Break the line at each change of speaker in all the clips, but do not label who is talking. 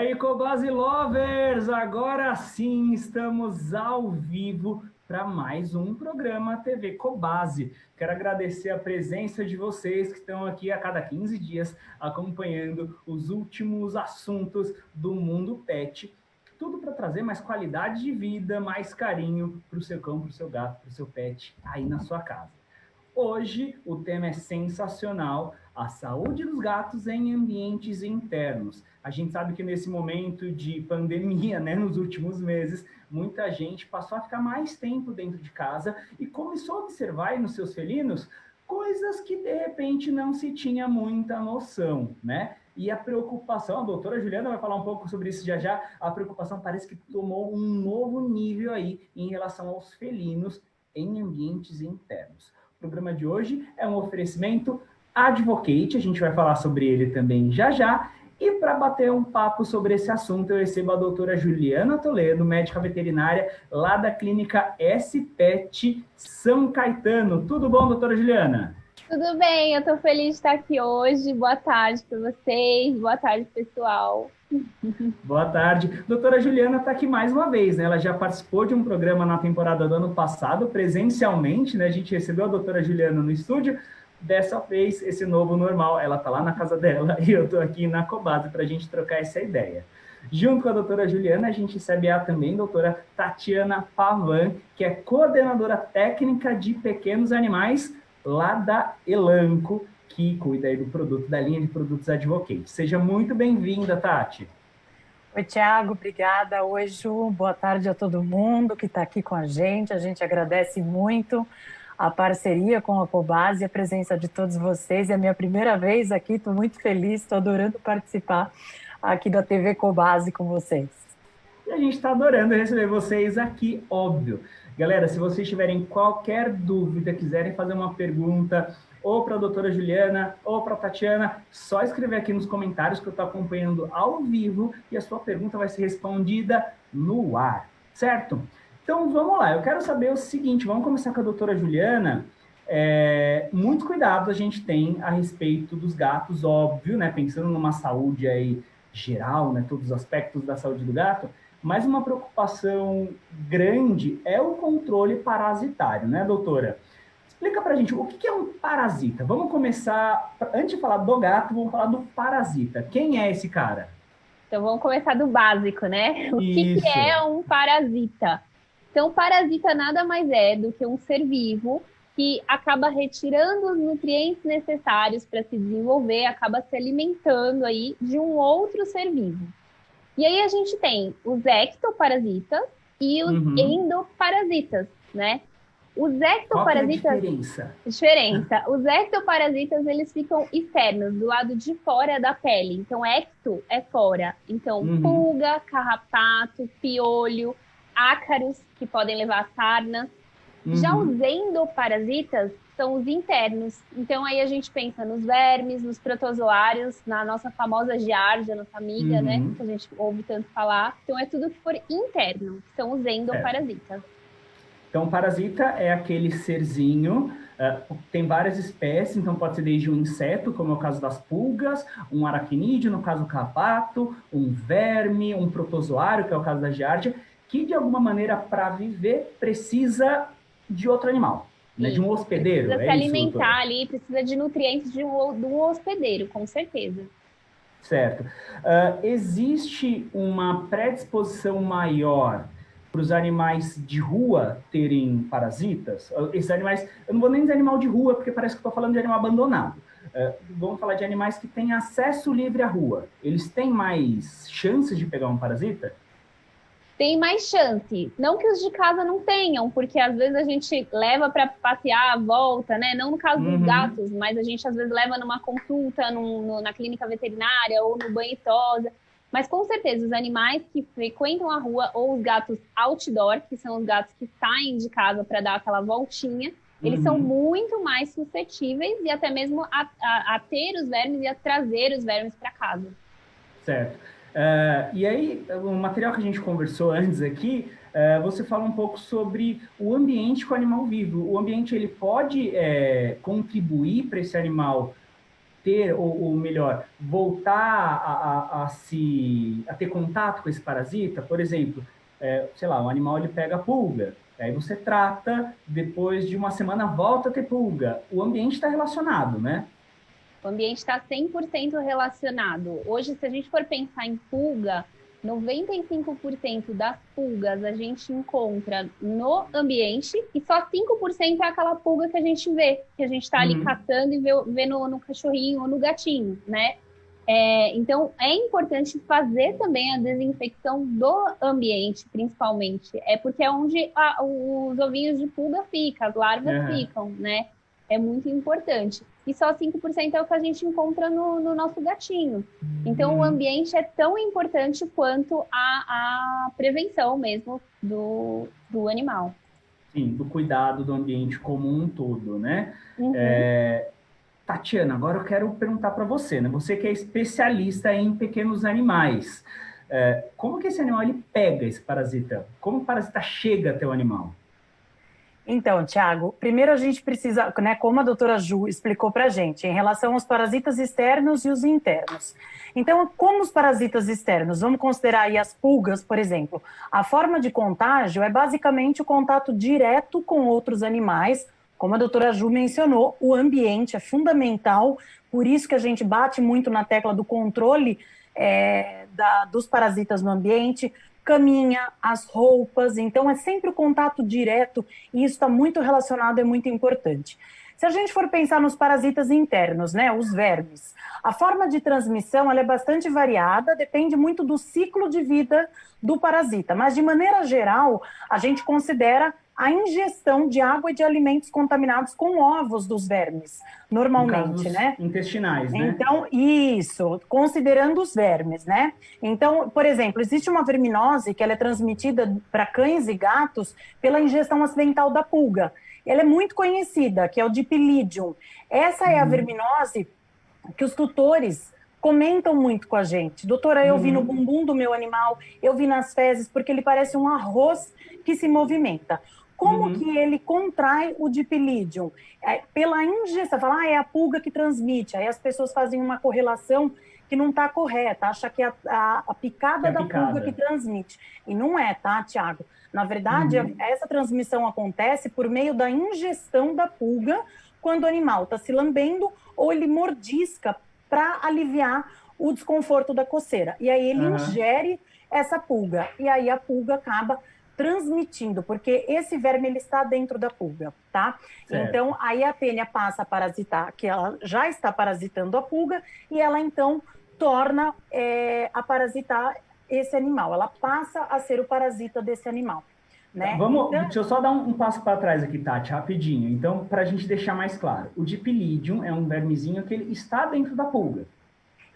aí, Cobase Lovers! Agora sim estamos ao vivo para mais um programa TV Cobase. Quero agradecer a presença de vocês que estão aqui a cada 15 dias acompanhando os últimos assuntos do mundo pet. Tudo para trazer mais qualidade de vida, mais carinho para o seu cão, para o seu gato, para o seu pet aí na sua casa. Hoje o tema é sensacional, a saúde dos gatos em ambientes internos. A gente sabe que nesse momento de pandemia, né, nos últimos meses, muita gente passou a ficar mais tempo dentro de casa e começou a observar aí nos seus felinos coisas que de repente não se tinha muita noção, né? E a preocupação, a doutora Juliana vai falar um pouco sobre isso já já, a preocupação parece que tomou um novo nível aí em relação aos felinos em ambientes internos. O programa de hoje é um oferecimento Advocate, a gente vai falar sobre ele também já já. E para bater um papo sobre esse assunto, eu recebo a doutora Juliana Toledo, médica veterinária lá da clínica S-Pet São Caetano. Tudo bom, doutora Juliana?
Tudo bem, eu estou feliz de estar aqui hoje. Boa tarde para vocês, boa tarde, pessoal.
Boa tarde. Doutora Juliana está aqui mais uma vez, né? Ela já participou de um programa na temporada do ano passado, presencialmente, né? A gente recebeu a doutora Juliana no estúdio. Dessa vez, esse novo normal, ela está lá na casa dela e eu estou aqui na Cobase para a gente trocar essa ideia. Junto com a doutora Juliana, a gente recebe também a doutora Tatiana Pavan, que é coordenadora técnica de pequenos animais lá da Elanco, que cuida aí do produto, da linha de produtos Advocate. Seja muito bem-vinda, Tati.
Oi, Thiago, obrigada. Oi, Ju, boa tarde a todo mundo que está aqui com a gente agradece muito a parceria com a Cobase e a presença de todos vocês. É a minha primeira vez aqui, estou muito feliz, estou adorando participar aqui da TV Cobase com vocês.
E a gente está adorando receber vocês aqui, óbvio. Galera, se vocês tiverem qualquer dúvida, quiserem fazer uma pergunta ou para a doutora Juliana ou para a Tatiana, só escrever aqui nos comentários que eu estou acompanhando ao vivo e a sua pergunta vai ser respondida no ar, certo? Então, vamos lá. Eu quero saber o seguinte, vamos começar com a doutora Juliana. Muito cuidado a gente tem a respeito dos gatos, óbvio, né? Pensando numa saúde aí geral, né? Todos os aspectos da saúde do gato, mas uma preocupação grande é o controle parasitário, né, doutora? Explica pra gente, o que é um parasita? Vamos começar, antes de falar do gato, vamos falar do parasita. Quem é esse cara?
Então vamos começar do básico, né? O que é um parasita? Então, parasita nada mais é do que um ser vivo que acaba retirando os nutrientes necessários para se desenvolver, acaba se alimentando aí de um outro ser vivo. E aí a gente tem os ectoparasitas e os endoparasitas, né? Os ectoparasitas...
Qual é a
diferença? Os ectoparasitas, eles ficam externos, do lado de fora da pele. Então, ecto é fora. Então, pulga, carrapato, piolho, ácaros, que podem levar a sarna. Já os endoparasitas são os internos. Então, aí a gente pensa nos vermes, nos protozoários, na nossa famosa giardia, nossa amiga, né? Que a gente ouve tanto falar. Então, é tudo que for interno, que são os endoparasitas.
Então, parasita é aquele serzinho, tem várias espécies, então pode ser desde um inseto, como é o caso das pulgas, um aracnídeo, no caso o carrapato, um verme, um protozoário, que é o caso da giardia, que de alguma maneira, para viver, precisa de outro animal, né? De um hospedeiro.
Precisa se alimentar ali, precisa de nutrientes de um hospedeiro, com certeza.
Certo. Existe uma predisposição maior para os animais de rua terem parasitas? Esses animais, eu não vou nem dizer animal de rua, porque parece que estou falando de animal abandonado. Vamos falar de animais que têm acesso livre à rua. Eles têm mais chances de pegar um parasita?
Tem mais chance. Não que os de casa não tenham, porque às vezes a gente leva para passear, volta, né? Não no caso dos gatos, mas a gente às vezes leva numa consulta na clínica veterinária ou no banho e tosa. Mas com certeza os animais que frequentam a rua ou os gatos outdoor, que são os gatos que saem de casa para dar aquela voltinha, eles são muito mais suscetíveis e até mesmo a ter os vermes e a trazer os vermes para casa.
Certo. E aí, o material que a gente conversou antes aqui, você fala um pouco sobre o ambiente com o animal vivo. O ambiente ele pode contribuir para esse animal ter, ou melhor, voltar a ter contato com esse parasita? Por exemplo, sei lá, um animal ele pega pulga, aí você trata, depois de uma semana volta a ter pulga. O ambiente está relacionado, né?
O ambiente está 100% relacionado. Hoje, se a gente for pensar em pulga, 95% das pulgas a gente encontra no ambiente e só 5% é aquela pulga que a gente vê, que a gente está ali caçando e vê no cachorrinho ou no gatinho, né? Então, é importante fazer também a desinfecção do ambiente, principalmente. É porque é onde os ovinhos de pulga ficam, as larvas ficam, né? É muito importante. E só 5% é o que a gente encontra no nosso gatinho. Então, o ambiente é tão importante quanto a prevenção mesmo do animal.
Sim, do cuidado do ambiente como um todo, né? Tatiana, agora eu quero perguntar para você, né? Você que é especialista em pequenos animais, como que esse animal ele pega esse parasita? Como o parasita chega até o animal?
Então, Tiago, primeiro a gente precisa, né, como a doutora Ju explicou para a gente, em relação aos parasitas externos e os internos. Então, como os parasitas externos, vamos considerar aí as pulgas, por exemplo, a forma de contágio é basicamente o contato direto com outros animais, como a doutora Ju mencionou, o ambiente é fundamental, por isso que a gente bate muito na tecla do controle dos parasitas no ambiente, caminha, as roupas, então é sempre o contato direto e isso está muito relacionado, é muito importante. Se a gente for pensar nos parasitas internos, né, os vermes, a forma de transmissão ela é bastante variada, depende muito do ciclo de vida do parasita, mas de maneira geral, a gente considera a ingestão de água e de alimentos contaminados com ovos dos vermes, normalmente, né?
Intestinais, né?
Então, isso, considerando os vermes, né? Então, por exemplo, existe uma verminose que ela é transmitida para cães e gatos pela ingestão acidental da pulga. Ela é muito conhecida, que é o Dipylidium. Essa é a verminose que os tutores comentam muito com a gente. Doutora, eu vi no bumbum do meu animal, eu vi nas fezes, porque ele parece um arroz que se movimenta. Como que ele contrai o Dipylidium? Pela ingestão, fala, é a pulga que transmite. Aí as pessoas fazem uma correlação que não está correta, acha que é a picada da pulga que transmite. E não é, tá, Tiago? Na verdade, essa transmissão acontece por meio da ingestão da pulga quando o animal está se lambendo ou ele mordisca para aliviar o desconforto da coceira. E aí ele ingere essa pulga. E aí a pulga acaba transmitindo, porque esse verme ele está dentro da pulga, tá? Certo. Então, aí a tênia passa a parasitar, que ela já está parasitando a pulga, e ela então torna a parasitar esse animal. Ela passa a ser o parasita desse animal. Né?
Então, deixa eu só dar um passo para trás aqui, Tati, rapidinho. Então, para a gente deixar mais claro, o Dipylidium é um vermezinho que ele está dentro da pulga.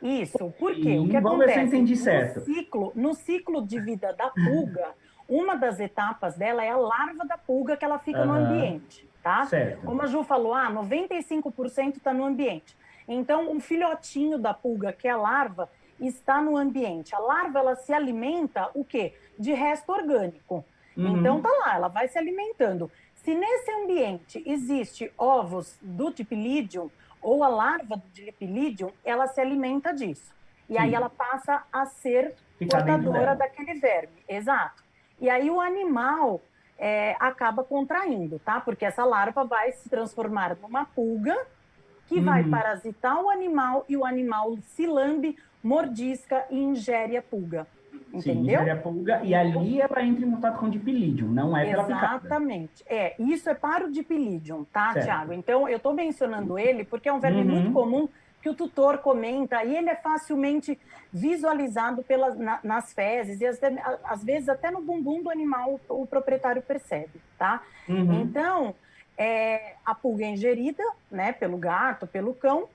Isso, por quê? O que
vamos ver se eu
acontece?
entendi certo.
No ciclo de vida da pulga, uma das etapas dela é a larva da pulga que ela fica no ambiente, tá?
Certo.
Como a Ju falou, 95% está no ambiente. Então, um filhotinho da pulga, que é a larva, está no ambiente. A larva, ela se alimenta, o quê? De resto orgânico. Então, tá lá, ela vai se alimentando. Se nesse ambiente existe ovos do Dipylidium ou a larva do Dipylidium, ela se alimenta disso. E aí ela passa a ser portadora daquele verme. Exato. E aí o animal acaba contraindo, tá? Porque essa larva vai se transformar numa pulga que vai parasitar o animal e o animal se lambe, mordisca e ingere a pulga. Entendeu?
Sim, ingere a pulga e ali ela entra em contato com o Dipylidium, não é pela picada.
Exatamente. Isso é para o Dipylidium, tá, Tiago? Então, eu estou mencionando ele porque é um verme muito comum que o tutor comenta e ele é facilmente visualizado nas fezes e às vezes até no bumbum do animal o proprietário percebe, tá? Então, a pulga é ingerida, né, pelo gato, pelo cão,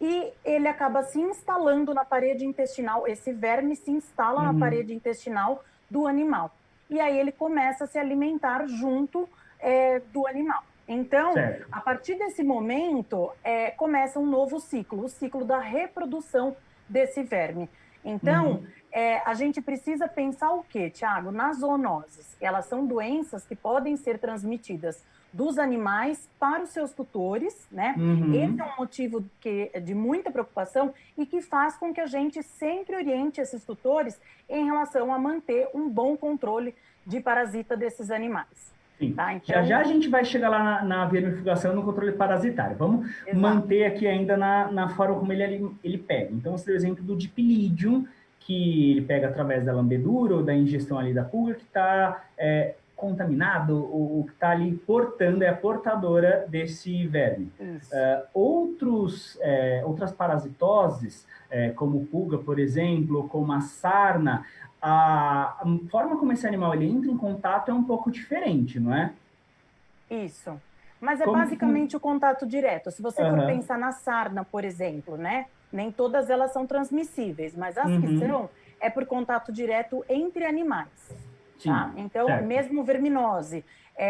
e ele acaba se instalando na parede intestinal, esse verme se instala na parede intestinal do animal. E aí ele começa a se alimentar junto do animal. Então, a partir desse momento, começa um novo ciclo, o ciclo da reprodução desse verme. Então, a gente precisa pensar o quê, Tiago? Nas zoonoses. Elas são doenças que podem ser transmitidas dos animais para os seus tutores, né? Esse é um motivo de muita preocupação e que faz com que a gente sempre oriente esses tutores em relação a manter um bom controle de parasita desses animais.
Sim.
Tá? Então,
Já a gente vai chegar lá na vermifugação no controle parasitário. Vamos manter aqui ainda na forma como ele pega. Então, você deu o exemplo do Dipylidium, que ele pega através da lambedura ou da ingestão ali da pulga, que está contaminado, ou que está ali portando, é a portadora desse verme. Outras parasitoses, como pulga, por exemplo, como a sarna, a forma como esse animal ele entra em contato é um pouco diferente, não é?
Isso. Mas é basicamente o contato direto. Se você for pensar na sarna, por exemplo, né? Nem todas elas são transmissíveis, mas as que são, é por contato direto entre animais. Tá? Então, mesmo verminose,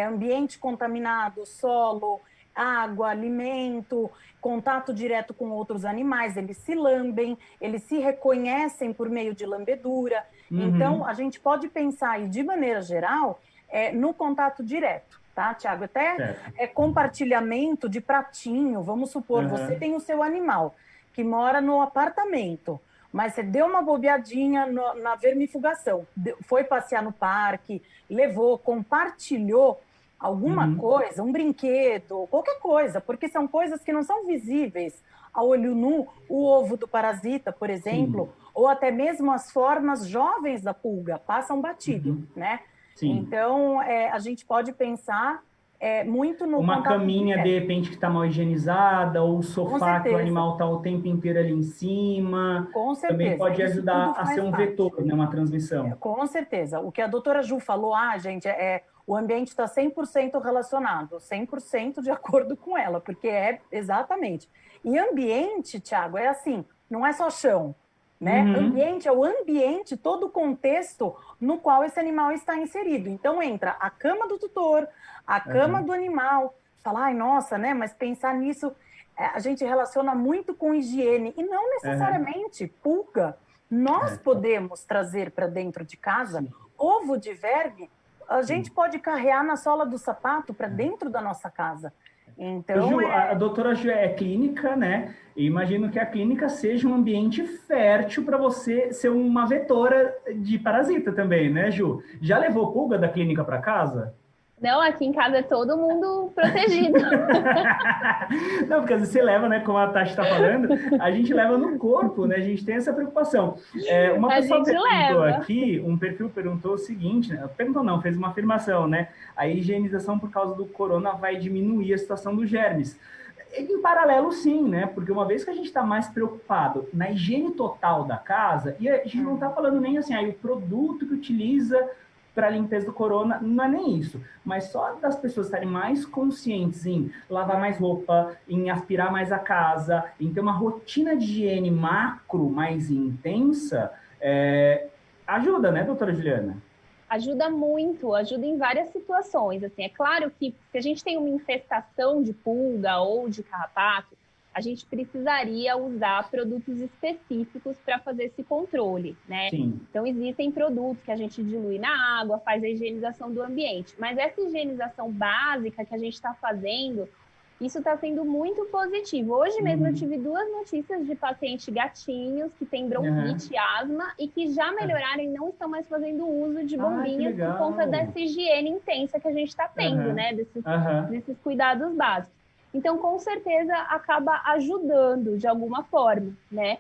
ambiente contaminado, solo, água, alimento, contato direto com outros animais, eles se lambem, eles se reconhecem por meio de lambedura. Então, a gente pode pensar aí, de maneira geral, no contato direto, tá, Tiago? Até compartilhamento de pratinho, vamos supor, você tem o seu animal que mora no apartamento, mas você deu uma bobeadinha na vermifugação, foi passear no parque, levou, compartilhou alguma coisa, um brinquedo, qualquer coisa, porque são coisas que não são visíveis a olho nu, o ovo do parasita, por exemplo, ou até mesmo as formas jovens da pulga, passam batido, né? Então, a gente pode pensar muito no
uma caminha, de repente, que está mal higienizada, ou o sofá que o animal está o tempo inteiro ali em cima.
Com certeza.
Também pode ajudar a ser um vetor, né, uma transmissão.
Com certeza. O que a doutora Ju falou, gente, o ambiente está 100% relacionado, 100% de acordo com ela, porque exatamente. E ambiente, Tiago, é assim, não é só chão, né? Ambiente é o ambiente, todo o contexto no qual esse animal está inserido. Então entra a cama do tutor, a cama do animal. Fala, ai, nossa, né? Mas pensar nisso, a gente relaciona muito com higiene. E não necessariamente pulga. Nós podemos trazer para dentro de casa ovo de verme, a gente pode carrear na sola do sapato para dentro da nossa casa. Então,
Ju, a doutora Ju é clínica, né? E imagino que a clínica seja um ambiente fértil para você ser uma vetora de parasita também, né, Ju? Já levou pulga da clínica para casa?
Não, aqui em casa é todo mundo protegido.
Não, porque às vezes você leva, né, como a Tati está falando, a gente leva no corpo, né? A gente tem essa preocupação. Uma pessoa perguntou aqui, um perfil perguntou o seguinte, né? Perguntou não, fez uma afirmação, né? A higienização por causa do corona vai diminuir a situação dos germes. Em paralelo, sim, né? Porque uma vez que a gente está mais preocupado na higiene total da casa, e a gente não está falando nem assim, o produto que utiliza para a limpeza do corona, não é nem isso, mas só das pessoas estarem mais conscientes em lavar mais roupa, em aspirar mais a casa, em ter uma rotina de higiene macro mais intensa, ajuda, né, doutora Juliana?
Ajuda muito, ajuda em várias situações. Assim, é claro que se a gente tem uma infestação de pulga ou de carrapato, a gente precisaria usar produtos específicos para fazer esse controle, né?
Sim.
Então, existem produtos que a gente dilui na água, faz a higienização do ambiente. Mas essa higienização básica que a gente está fazendo, isso está sendo muito positivo. Hoje mesmo eu tive 2 notícias de pacientes gatinhos que têm bronquite e asma e que já melhoraram e não estão mais fazendo uso de bombinhas por conta dessa higiene intensa que a gente está tendo, né? Desses cuidados básicos. Então, com certeza, acaba ajudando de alguma forma, né?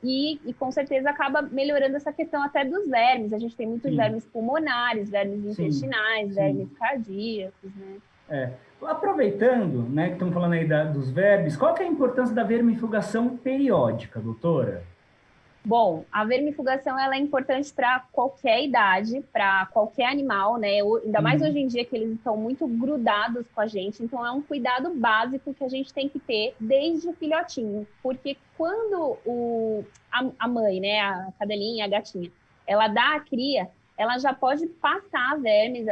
E com certeza acaba melhorando essa questão até dos vermes. A gente tem muitos vermes pulmonares, vermes intestinais, vermes cardíacos, né?
Aproveitando, né, que estamos falando aí dos vermes, qual que é a importância da vermifugação periódica, doutora?
Bom, a vermifugação ela é importante para qualquer idade, para qualquer animal, né? Ainda mais hoje em dia que eles estão muito grudados com a gente, então é um cuidado básico que a gente tem que ter desde o filhotinho, porque quando a mãe, né, a cadelinha, a gatinha, ela dá a cria, ela já pode passar vermes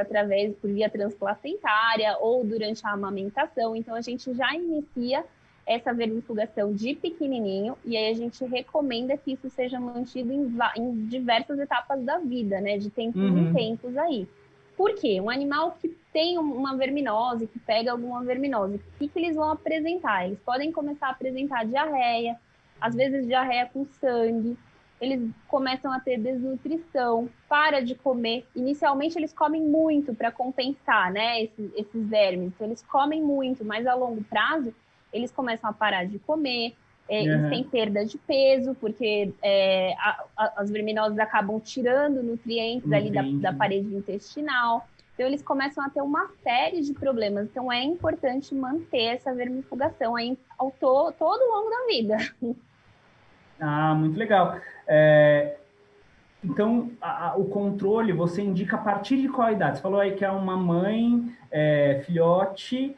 por via transplacentária ou durante a amamentação, então a gente já inicia essa vermifugação de pequenininho, e aí a gente recomenda que isso seja mantido em diversas etapas da vida, né? De tempos em tempos aí. Por quê? Um animal que têm uma verminose, que pega alguma verminose, o que eles vão apresentar? Eles podem começar a apresentar diarreia, às vezes diarreia com sangue, eles começam a ter desnutrição, para de comer. Inicialmente eles comem muito para compensar, né, esses vermes, então eles comem muito, mas a longo prazo eles começam a parar de comer, eles têm perda de peso, porque as verminoses acabam tirando nutrientes ali da parede intestinal. Então, eles começam a ter uma série de problemas. Então, é importante manter essa vermifugação aí todo o longo da vida.
Ah, muito legal. Então, o controle você indica a partir de qual idade? Você falou aí que é uma mãe, filhote,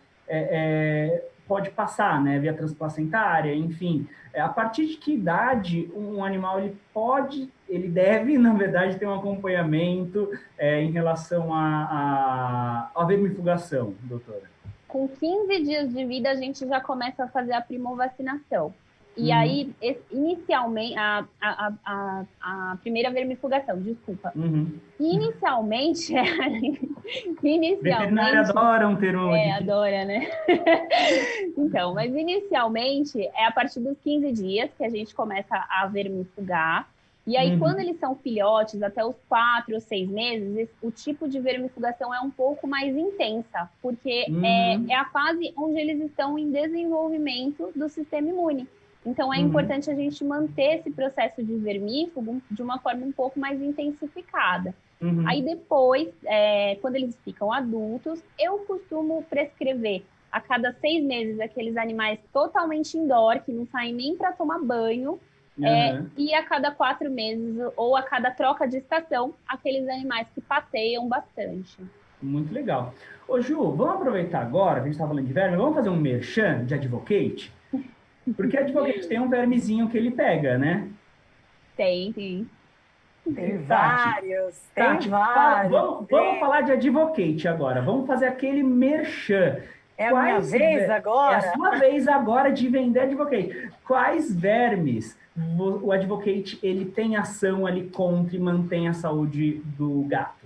pode passar, né, via transplacentária, enfim. A partir de que idade um animal ele deve, na verdade, ter um acompanhamento em relação à vermifugação, doutora?
Com 15 dias de vida, a gente já começa a fazer a primovacinação. E aí, inicialmente, a primeira vermifugação, desculpa. Inicialmente...
Veterinário adora um termo.
Adora, né? Então, mas inicialmente é a partir dos 15 dias que a gente começa a vermifugar. E aí, quando eles são filhotes, até os 4 ou 6 meses, o tipo de vermifugação é um pouco mais intensa, porque é a fase onde eles estão em desenvolvimento do sistema imune. Então, é importante a gente manter esse processo de vermífugo de uma forma um pouco mais intensificada. Aí depois, quando eles ficam adultos, eu costumo prescrever a cada 6 meses aqueles animais totalmente indoor, que não saem nem para tomar banho, e a cada 4 meses, ou a cada troca de estação, aqueles animais que passeiam bastante.
Muito legal. Ô Ju, vamos aproveitar agora, que a gente está falando de verme, vamos fazer um merchan de Advocate? Porque Advocate tem um vermezinho que ele pega, né?
Tem.
Tem vários, Tati,
vamos falar de Advocate agora. Vamos fazer aquele merchan.
É a minha vez agora?
É a sua vez agora de vender Advocate. Quais vermes o Advocate ele tem ação ali contra e mantém a saúde do gato?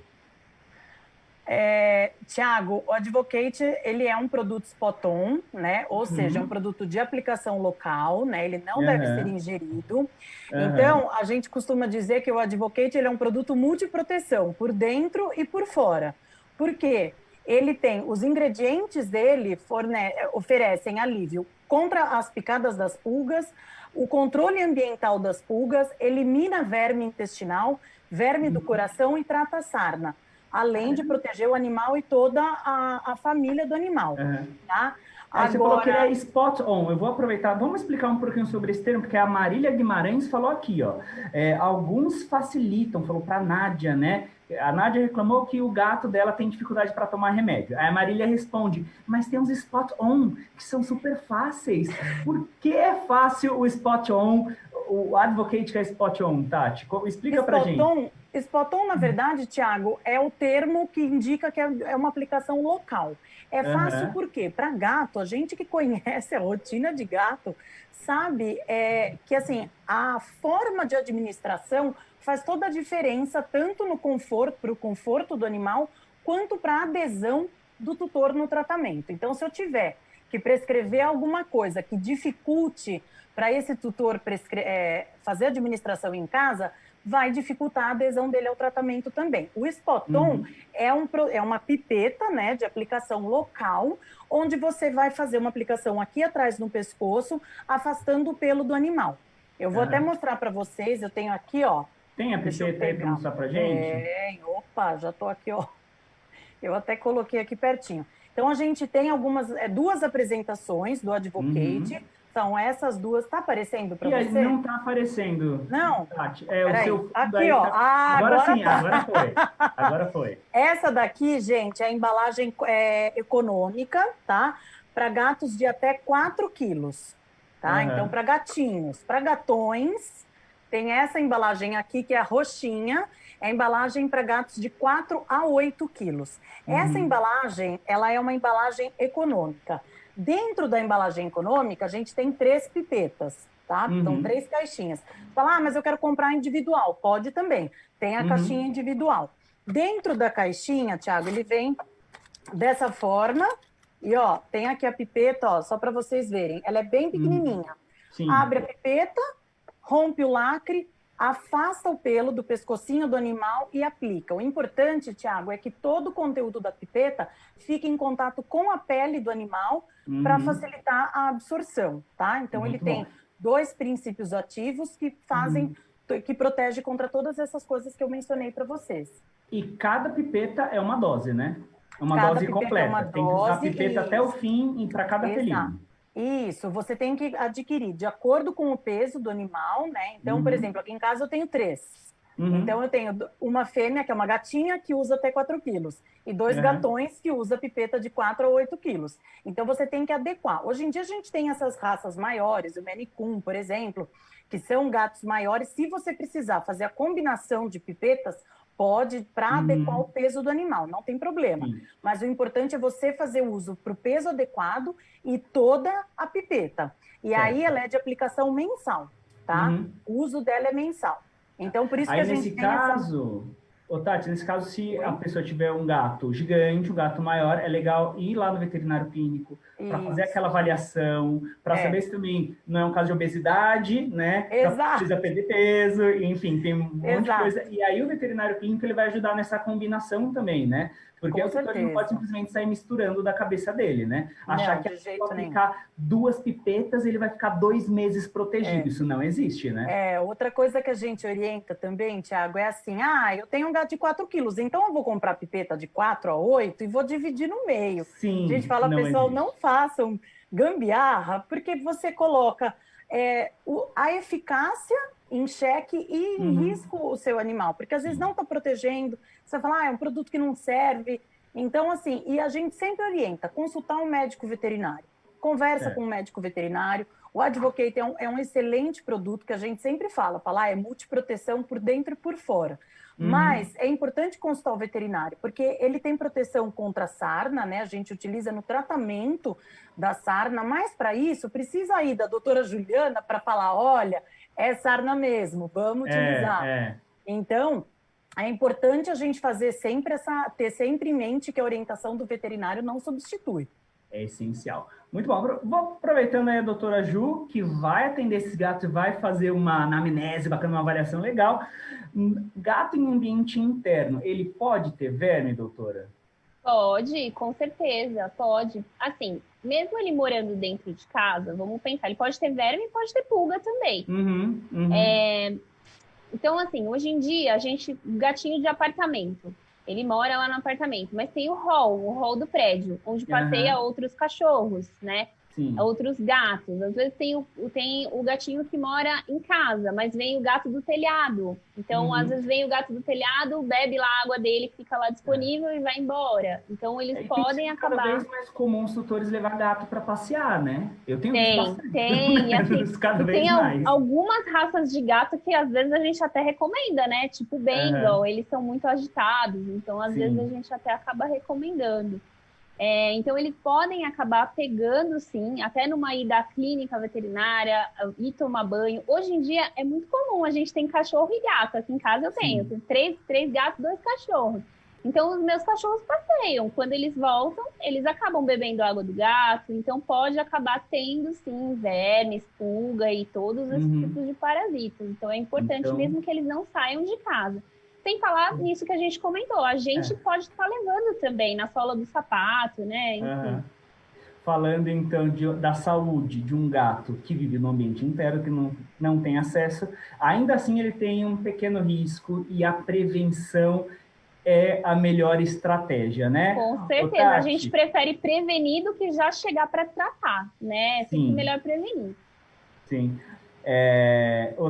Tiago, o Advocate, ele é um produto spot-on, né? Ou seja, é um produto de aplicação local, né? Ele não deve ser ingerido. Então, a gente costuma dizer que o Advocate ele é um produto multiproteção, por dentro e por fora. Por quê? Ele tem, os ingredientes dele oferecem alívio contra as picadas das pulgas, o controle ambiental das pulgas, elimina verme intestinal, verme do coração e trata a sarna, além de proteger o animal e toda a família do animal. Tá?
Aí você falou que ele é spot on. Eu vou aproveitar, vamos explicar um pouquinho sobre esse termo, porque a Marília Guimarães falou aqui, ó. Alguns facilitam, falou para a Nádia, né? A Nádia reclamou que o gato dela tem dificuldade para tomar remédio. Aí a Marília responde, mas tem uns spot on que são super fáceis. Por que é fácil o spot on, o Advocate que é spot on, Tati? Explica pra gente.
Spot on, na verdade, Tiago, é o termo que indica que é uma aplicação local. É fácil por quê? Para gato, a gente que conhece a rotina de gato, sabe que assim, a forma de administração faz toda a diferença, tanto no conforto, para o conforto do animal, quanto para a adesão do tutor no tratamento. Então, se eu tiver que prescrever alguma coisa que dificulte para esse tutor fazer a administração em casa, vai dificultar a adesão dele ao tratamento também. O Spot-On é uma pipeta, né, de aplicação local, onde você vai fazer uma aplicação aqui atrás no pescoço, afastando o pelo do animal. Eu vou até mostrar para vocês, eu tenho aqui, ó.
Tem a pipeta aí para mostrar para gente?
Opa, já estou aqui, ó. Eu até coloquei aqui pertinho. Então, a gente tem duas apresentações do Advocate. São essas duas. Está aparecendo para você?
Não está aparecendo.
Não?
Tati, o seu
aqui, ó.
Tá... Agora sim, agora foi. Agora foi.
Essa daqui, gente, é a embalagem econômica, tá? Para gatos de até 4 quilos, tá? Então, para gatinhos. Para gatões, tem essa embalagem aqui, que é a roxinha. É a embalagem para gatos de 4 a 8 quilos. Essa embalagem, ela é uma embalagem econômica. Dentro da embalagem econômica, a gente tem 3 pipetas, tá? Então, 3 caixinhas. Fala, mas eu quero comprar individual. Pode também. Tem a caixinha individual. Dentro da caixinha, Tiago, ele vem dessa forma. E, ó, tem aqui a pipeta, ó, só para vocês verem. Ela é bem pequenininha.
Sim.
Abre a pipeta, rompe o lacre, afasta o pelo do pescocinho do animal e aplica. O importante, Tiago, é que todo o conteúdo da pipeta fique em contato com a pele do animal para facilitar a absorção, tá? Então,
Muito
ele tem
bom.
2 princípios ativos que fazem, que protege contra todas essas coisas que eu mencionei para vocês.
E cada pipeta é uma dose, né? É uma
Cada
dose
pipeta
completa.
é uma
Tem que usar a
dose,
pipeta até o fim para cada felino.
Isso, você tem que adquirir de acordo com o peso do animal, né? Então, por exemplo, aqui em casa eu tenho 3. Então, eu tenho uma fêmea, que é uma gatinha, que usa até 4 quilos, e 2 gatões, que usa pipeta de 4 a 8 quilos. Então, você tem que adequar. Hoje em dia, a gente tem essas raças maiores, o Maine Coon, por exemplo, que são gatos maiores. Se você precisar fazer a combinação de pipetas, pode, para adequar o peso do animal, não tem problema. Mas o importante é você fazer uso para o peso adequado e toda a pipeta. E aí ela é de aplicação mensal, tá? O uso dela é mensal. Então, por isso
aí,
que a gente
nesse
tem
caso, ô Tati, nesse caso, se a pessoa tiver um gato gigante, um gato maior, é legal ir lá no veterinário clínico para fazer aquela avaliação, para saber se também não é um caso de obesidade, né? Precisa perder peso, enfim, tem um monte de coisa. E aí o veterinário clínico ele vai ajudar nessa combinação também, né? Porque o tutor não pode simplesmente sair misturando da cabeça dele, né? Achar que se aplicar 2 pipetas, ele vai ficar 2 meses protegido. Isso não existe, né?
Outra coisa que a gente orienta também, Tiago, é assim, eu tenho um gato de 4 quilos, então eu vou comprar pipeta de 4 a 8 e vou dividir no meio.
Sim,
a gente fala, pessoal, não façam gambiarra, porque você coloca a eficácia em xeque e em risco o seu animal, porque às vezes não está protegendo, você fala, é um produto que não serve. Então, assim, e a gente sempre orienta, consultar um médico veterinário, conversa com um médico veterinário. O Advocate é um excelente produto que a gente sempre fala é multiproteção por dentro e por fora. Mas é importante consultar o veterinário, porque ele tem proteção contra a sarna, né? A gente utiliza no tratamento da sarna, mas para isso precisa ir da doutora Juliana para falar, olha, é sarna mesmo, vamos utilizar. Então, é importante a gente fazer sempre ter sempre em mente que a orientação do veterinário não substitui.
É essencial. Muito bom. Vou aproveitando aí a doutora Ju, que vai atender esses gatos e vai fazer uma anamnese bacana, uma avaliação legal. Gato em ambiente interno, ele pode ter verme, doutora?
Pode, com certeza, pode. Assim, mesmo ele morando dentro de casa, vamos pensar, ele pode ter verme e pode ter pulga também. Então, assim, hoje em dia, gatinho de apartamento, ele mora lá no apartamento, mas tem o hall do prédio, onde passeia outros cachorros, né? Outros gatos. Às vezes tem o gatinho que mora em casa, mas vem o gato do telhado. Então, às vezes vem o gato do telhado, bebe lá a água dele, fica lá disponível e vai embora. Então, eles podem acabar...
Cada vez mais comum os tutores levar gato para passear, né? Eu tenho
visto bastante. Tem. E assim, cada vez mais. Algumas raças de gato que às vezes a gente até recomenda, né? Tipo Bengal, eles são muito agitados. Então, às vezes a gente até acaba recomendando. Então, eles podem acabar pegando, sim, até numa ida à clínica veterinária, ir tomar banho. Hoje em dia, é muito comum, a gente tem cachorro e gato. Aqui em casa eu tenho 3 gatos, 2 cachorros. Então, os meus cachorros passeiam. Quando eles voltam, eles acabam bebendo água do gato. Então, pode acabar tendo, sim, vermes, pulga e todos esses tipos de parasitas. Então, é importante mesmo que eles não saiam de casa. Sem falar nisso que a gente comentou, a gente pode estar levando também na sola do sapato, né? Enfim.
Falando então da saúde de um gato que vive no ambiente interno, que não tem acesso, ainda assim ele tem um pequeno risco e a prevenção é a melhor estratégia, né?
Com certeza, a gente prefere prevenir do que já chegar para tratar, né? É sempre melhor prevenir.
Sim.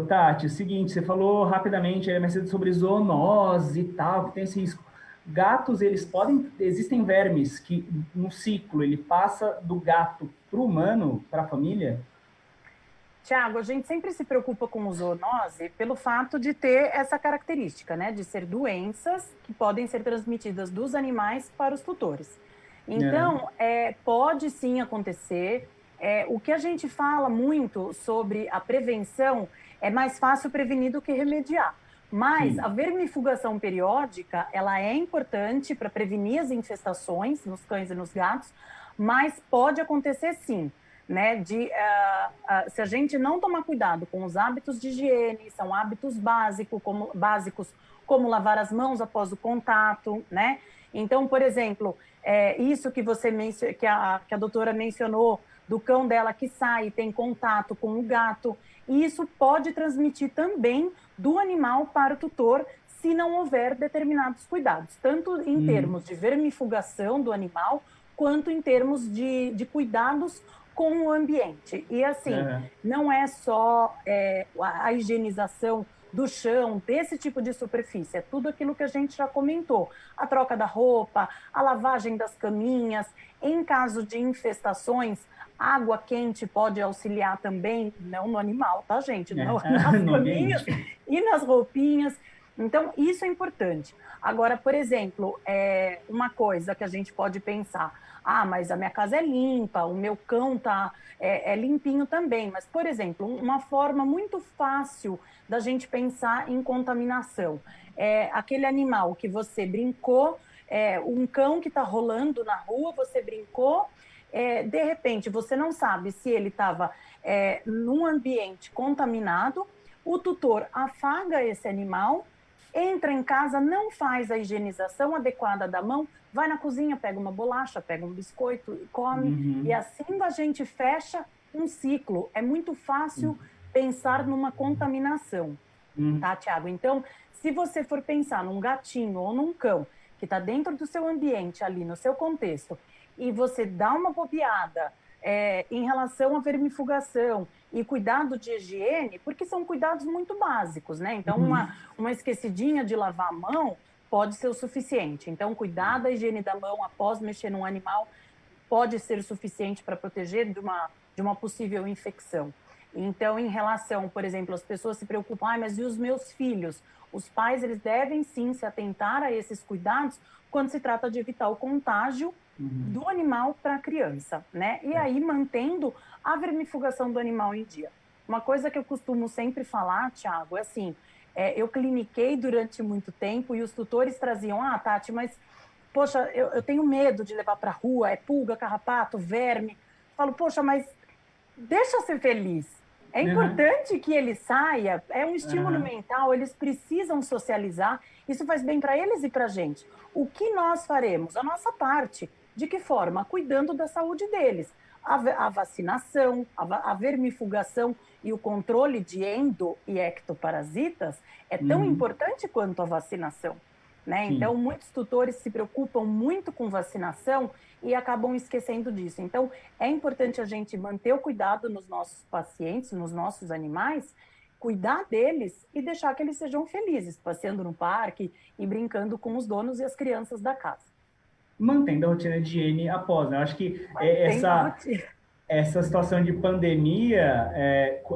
Tati, é o seguinte, você falou rapidamente mais cedo sobre zoonose e tal, que tem esse risco. Gatos, existem vermes que no ciclo ele passa do gato para o humano, para a família?
Tiago, a gente sempre se preocupa com zoonose pelo fato de ter essa característica, né? De ser doenças que podem ser transmitidas dos animais para os tutores. Então, pode sim acontecer. O que a gente fala muito sobre a prevenção é mais fácil prevenir do que remediar. Mas
Sim.
a vermifugação periódica, ela é importante para prevenir as infestações nos cães e nos gatos, mas pode acontecer sim, né? Se a gente não tomar cuidado com os hábitos de higiene, são hábitos básicos, como lavar as mãos após o contato, né? Então, por exemplo, isso que que a doutora mencionou, do cão dela que sai e tem contato com o gato, e isso pode transmitir também do animal para o tutor se não houver determinados cuidados, tanto em
Uhum.
termos de vermifugação do animal, quanto em termos de cuidados com o ambiente. E assim,
Aham.
não é só a higienização do chão, desse tipo de superfície, é tudo aquilo que a gente já comentou. A troca da roupa, a lavagem das caminhas, em caso de infestações, água quente pode auxiliar também, não no animal, tá, gente? Não, nas
No
caminhas
ambiente.
e nas roupinhas. Então, isso é importante. Agora, por exemplo, uma coisa que a gente pode pensar: ah, mas a minha casa é limpa, o meu cão é limpinho também. Mas, por exemplo, uma forma muito fácil da gente pensar em contaminação é aquele animal que você brincou, um cão que está rolando na rua, você brincou, de repente você não sabe se ele estava num ambiente contaminado, o tutor afaga esse animal, entra em casa, não faz a higienização adequada da mão, vai na cozinha, pega uma bolacha, pega um biscoito e come, e
Uhum.
assim a gente fecha um ciclo. É muito fácil pensar numa contaminação,
Uhum.
tá, Tiago? Então, se você for pensar num gatinho ou num cão que está dentro do seu ambiente ali, no seu contexto, e você dá uma bobeada em relação à vermifugação e cuidado de higiene, porque são cuidados muito básicos, né? Então,
Uhum.
uma esquecidinha de lavar a mão pode ser o suficiente. Então, cuidar da higiene da mão após mexer num animal pode ser suficiente para proteger de uma possível infecção. Então, em relação, por exemplo, as pessoas se preocupam, ah, mas e os meus filhos? Os pais, eles devem sim se atentar a esses cuidados quando se trata de evitar o contágio
Uhum.
do animal para a criança, né? E
É.
aí mantendo a vermifugação do animal em dia. Uma coisa que eu costumo sempre falar, Thiago, é assim, eu cliniquei durante muito tempo e os tutores traziam, ah, Tati, mas poxa, eu tenho medo de levar para a rua, é pulga, carrapato, verme. Falo, poxa, mas deixa eu ser feliz. É
Aham.
importante que ele saia, é um estímulo
Aham.
mental, eles precisam socializar, isso faz bem para eles e para a gente. O que nós faremos? A nossa parte. De que forma? Cuidando da saúde deles. A vacinação, a vermifugação e o controle de endo e ectoparasitas é tão
Uhum.
importante quanto a vacinação. Né? Então,
Sim.
muitos tutores se preocupam muito com vacinação e acabam esquecendo disso. Então, é importante a gente manter o cuidado nos nossos pacientes, nos nossos animais, cuidar deles e deixar que eles sejam felizes, passeando no parque e brincando com os donos e as crianças da casa.
Mantendo a rotina de higiene após, né? Eu acho que
Mantendo a rotina.
essa situação de pandemia,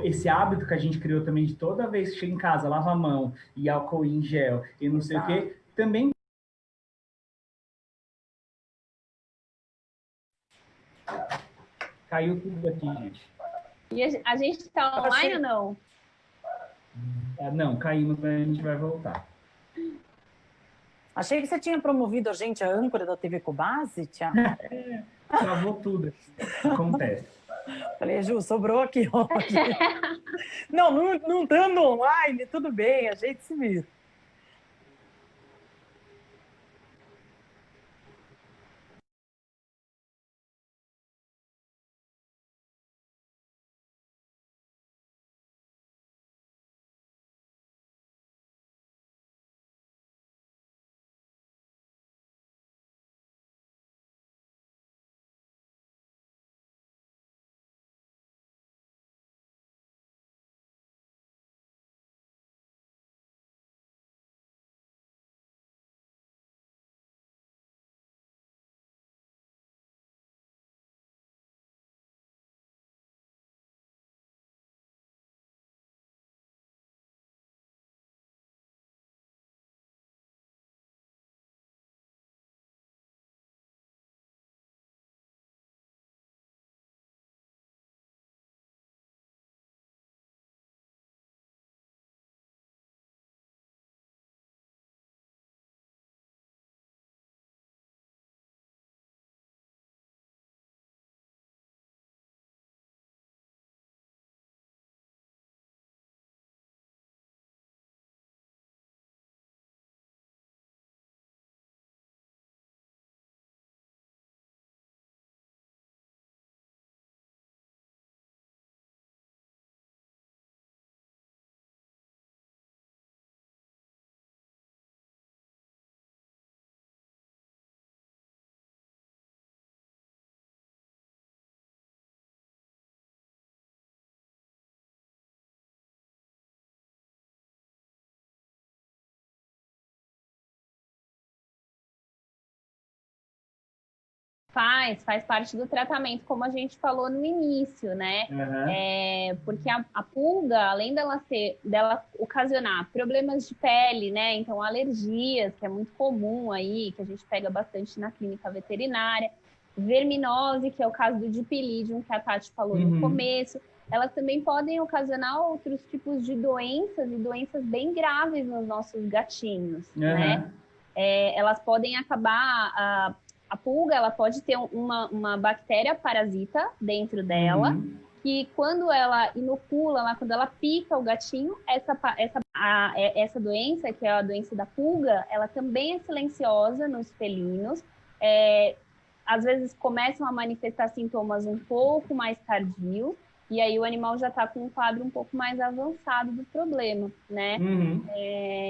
esse hábito que a gente criou também de toda vez que chega em casa, lava a mão e álcool em gel e não sei o
Exato.
quê, também caiu tudo aqui, gente.
E a gente está online ou
Achei,
não?
Não, caímos, mas a gente vai voltar.
achei que você tinha promovido a gente a âncora da TV Cobase, Tiago.
Travou tudo. Acontece.
Falei, Ju, sobrou aqui hoje. Não, não dando online, tudo bem, a gente se vira.
Faz parte do tratamento, como a gente falou no início, né? Porque a pulga, além dela ocasionar problemas de pele, né? Então, alergias, que é muito comum aí, que a gente pega bastante na clínica veterinária, verminose, que é o caso do dipilídeo, que a Tati falou no começo, elas também podem ocasionar outros tipos de doenças, e doenças bem graves nos nossos gatinhos, né? Elas podem acabar... A pulga, ela pode ter uma bactéria parasita dentro dela, que quando ela inocula, quando ela pica o gatinho, essa doença, que é a doença da pulga, ela também é silenciosa nos felinos. Às vezes começam a manifestar sintomas um pouco mais tardios, e aí o animal já está com um quadro um pouco mais avançado do problema, né?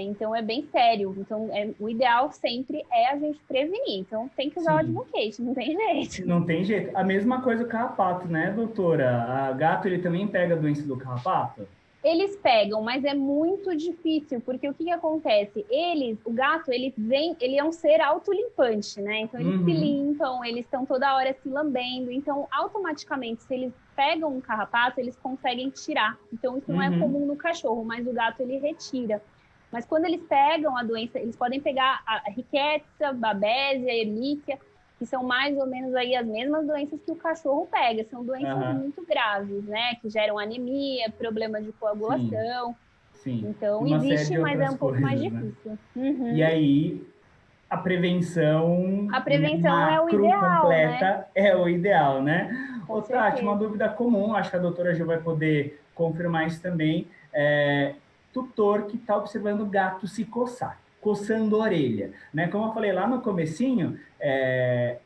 Então é bem sério. Então o ideal sempre é a gente prevenir. Então tem que usar o Advocate, não tem jeito.
Não tem jeito. A mesma coisa o carrapato, né, doutora? A gato, ele também pega a doença do carrapato?
Eles pegam, mas é muito difícil, porque o que acontece? O gato, ele é um ser autolimpante, né? Então eles se limpam, eles estão toda hora se lambendo, então automaticamente, se eles pegam um carrapato, eles conseguem tirar. Então isso não é comum no cachorro, mas o gato ele retira. Mas quando eles pegam a doença, eles podem pegar a Rickettsia, Babesia, Ehrlichia, que são mais ou menos aí as mesmas doenças que o cachorro pega. São doenças muito graves, né? Que geram anemia, problemas de coagulação.
Sim.
Então, existe, mas é um pouco mais difícil.
Né? E aí, a prevenção
é o ideal,
completa,
né?
É o ideal, né?
Ô,
Tati, uma dúvida comum, acho que a doutora já vai poder confirmar isso também. Tutor que está observando o gato se coçar, coçando a orelha, né? Como eu falei lá no comecinho,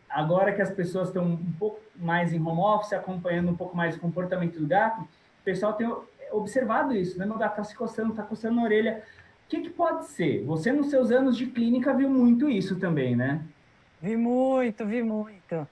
agora que as pessoas estão um pouco mais em home office, acompanhando um pouco mais o comportamento do gato, o pessoal tem observado isso, né? Meu gato está se coçando, está coçando a orelha. O que pode ser? Você, nos seus anos de clínica, viu muito isso também, né?
Vi muito.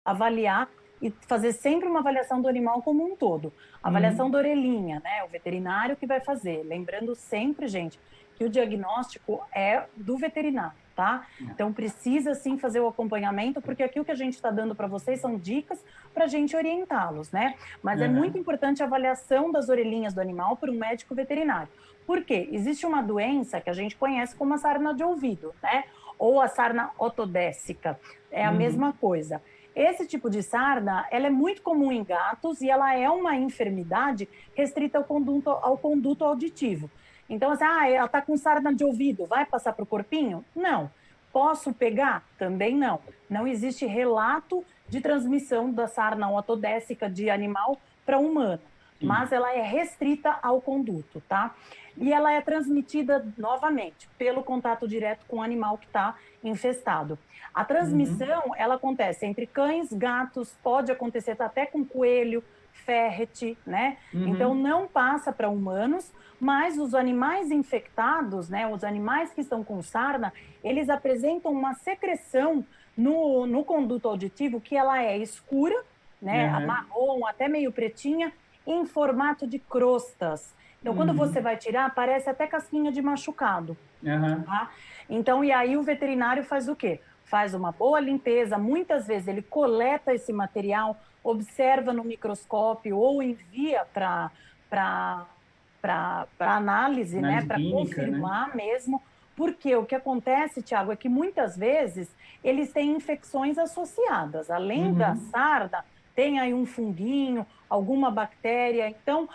Avaliar e fazer sempre uma avaliação do animal como um todo. Avaliação da orelhinha, né? O veterinário que vai fazer. Lembrando sempre, gente, que o diagnóstico é do veterinário, tá? Então precisa sim fazer o acompanhamento, porque aqui o que a gente está dando para vocês são dicas para a gente orientá-los, né? Mas é muito importante a avaliação das orelhinhas do animal por um médico veterinário. Por quê? Existe uma doença que a gente conhece como a sarna de ouvido, né? Ou a sarna otodécica. É a mesma coisa. Esse tipo de sarna, ela é muito comum em gatos e ela é uma enfermidade restrita ao conduto auditivo. Então, assim, ela está com sarna de ouvido, vai passar para o corpinho? Não. Posso pegar? Também não. Não existe relato de transmissão da sarna otodécica de animal para humano, mas ela é restrita ao conduto, tá? E ela é transmitida, novamente, pelo contato direto com o animal que está infestado. A transmissão, ela acontece entre cães, gatos, pode acontecer até com coelho, ferret, né? Então, não passa para humanos, mas os animais infectados, né, os animais que estão com sarna, eles apresentam uma secreção no conduto auditivo que ela é escura, né, marrom, até meio pretinha, em formato de crostas. Então, quando você vai tirar, parece até casquinha de machucado. Tá? Então, e aí o veterinário faz o quê? Faz uma boa limpeza, muitas vezes ele coleta esse material, observa no microscópio ou envia para análise, né? Para confirmar, né? Mesmo. Porque o que acontece, Tiago, é que muitas vezes eles têm infecções associadas. Além da sarna, tem aí um funguinho, alguma bactéria. Então,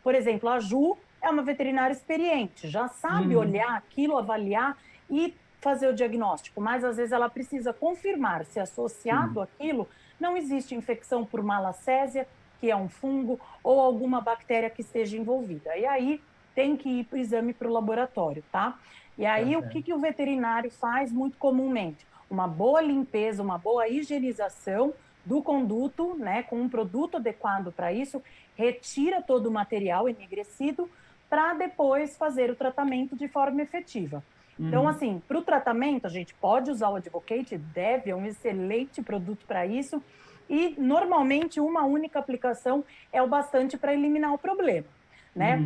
por exemplo, a Ju é uma veterinária experiente, já sabe olhar aquilo, avaliar e fazer o diagnóstico, mas às vezes ela precisa confirmar se associado àquilo não existe infecção por malacésia, que é um fungo, ou alguma bactéria que esteja envolvida. E aí tem que ir para o exame para o laboratório, tá? E aí o que o veterinário faz muito comumente? Uma boa limpeza, uma boa higienização do conduto, né, com um produto adequado para isso, retira todo o material enegrecido para depois fazer o tratamento de forma efetiva. Então, assim, para o tratamento, a gente pode usar o Advocate, é um excelente produto para isso, e normalmente uma única aplicação é o bastante para eliminar o problema, né?